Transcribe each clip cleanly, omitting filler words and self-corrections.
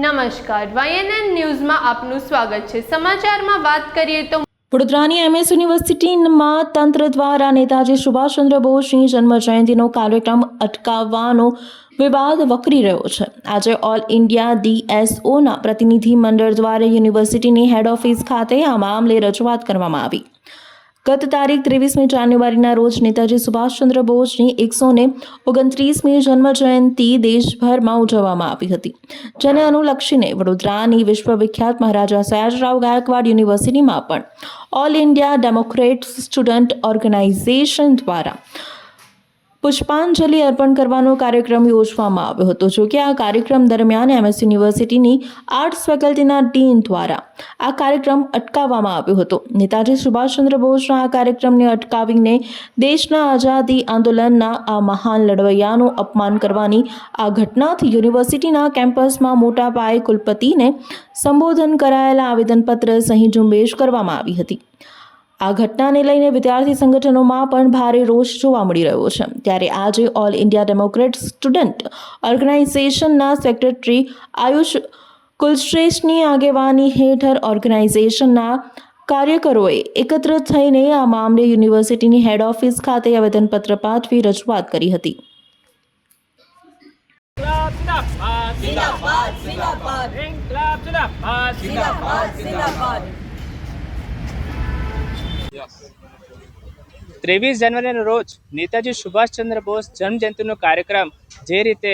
નમસ્કાર, YNN ન્યૂઝમાં આપનું સ્વાગત છે। સમાચારમાં વાત કરીએ તો વડોદરાની MS યુનિવર્સિટીમાં તંત્ર દ્વારા નેતાજી સુભાષચંદ્ર બોઝની જન્મજયંતિનો કાર્યક્રમ અટકાવવાનો વિવાદ વકરી રહ્યો છે। આજે ઓલ ઇન્ડિયા DSOના પ્રતિનિધિ મંડળ દ્વારા યુનિવર્સિટીની હેડ ઓફિસ ખાતે આ મામલે રજૂઆત કરવામાં આવી। ગત તારીખ 23મી જાન્યુઆરીના રોજ નેતાજી સુભાષચંદ્ર બોઝની 129મી જન્મજયંતિ દેશભરમાં ઉજવવામાં આવી હતી, જેને અનુલક્ષીને વડોદરાની વિશ્વવિખ્યાત મહારાજા સયાજીરાવ ગાયકવાડ યુનિવર્સિટીમાં પણ all India democrats student organisation દ્વારા પુષ્પાંજલિ અર્પણ કરવાનો કાર્યક્રમ યોજવામાં આવ્યો હતો। જોકે આ કાર્યક્રમ દરમિયાન MS યુનિવર્સિટીની આર્ટ્સ ફેકલ્ટીના ડીન દ્વારા આ કાર્યક્રમ અટકાવવામાં આવ્યો હતો। નેતાજી સુભાષચંદ્ર બોઝના આ કાર્યક્રમને અટકાવીને દેશના આઝાદી આંદોલનના આ મહાન લડવૈયાનું અપમાન કરવાની આ ઘટનાથી યુનિવર્સિટીના કેમ્પસમાં મોટા પાયે કુલપતિને સંબોધન કરાયેલા આવેદનપત્ર સહિત ઝુંબેશ કરવામાં આવી હતી। આ ઘટનાને લઈને વિદ્યાર્થી સંગઠનોમાં પણ ભારે રોષ જોવા મળી રહ્યો છે। ત્યારે આજે ઓલ ઇન્ડિયા ડેમોક્રેટ્સ સ્ટુડન્ટ ઓર્ગેનાઇઝેશનના સેક્રેટરી આયુષ કુલશ્રેષ્ઠની આગેવાની હેઠળ ઓર્ગેનાઇઝેશનના કાર્યકરોએ એકત્ર થઈને આ મામલે યુનિવર્સિટીની હેડ ઓફિસ ખાતે આવેદનપત્ર પાઠવી રજૂઆત કરી હતી। जिंदाबाद जिंदाबाद इनकलाब जिंदाबाद जिंदाबाद जिंदाबाद 23 જાન્યુઆરીના રોજ નેતાજી સુભાષચંદ્ર બોઝ જન્મજયંતિનો કાર્યક્રમ જે રીતે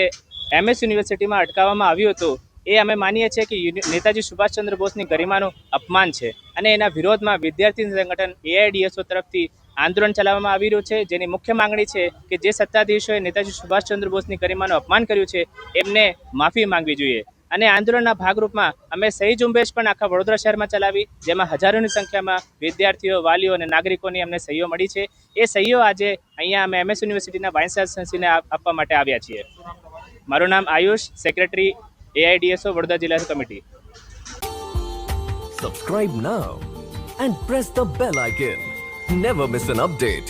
MS યુનિવર્સિટીમાં અટકાવવામાં આવ્યો હતો એ અમે માનીએ છીએ કે નેતાજી સુભાષચંદ્ર બોઝની ગરિમાનું અપમાન છે અને એના વિરોધમાં વિદ્યાર્થી સંગઠન AIDSO તરફથી આંદોલન ચલાવવામાં આવી રહ્યું છે, જેની મુખ્ય માંગણી છે કે જે સત્તાધીશોએ નેતાજી સુભાષચંદ્ર બોઝની ગરિમાનું અપમાન કર્યું છે એમને માફી માંગવી જોઈએ। અને આંદોલનના ભાગરૂપમાં અમે સહી ઝુંબેશ પણ આખા વડોદરા શહેરમાં ચલાવી, જેમાં હજારોની સંખ્યામાં વિદ્યાર્થીઓ, વાલીઓ અને નાગરિકોની અમને સહીઓ મળી છે। એ સહીઓ આજે અહીંયા અમે MS યુનિવર્સિટીના વાઇસ ચાન્સલરશ્રીને આપવા માટે આવ્યા છીએ। મારું નામ આયુષ, સેક્રેટરી AIDSO વડોદરા જિલ્લા committee. Subscribe now and press the bell icon. Never miss an update.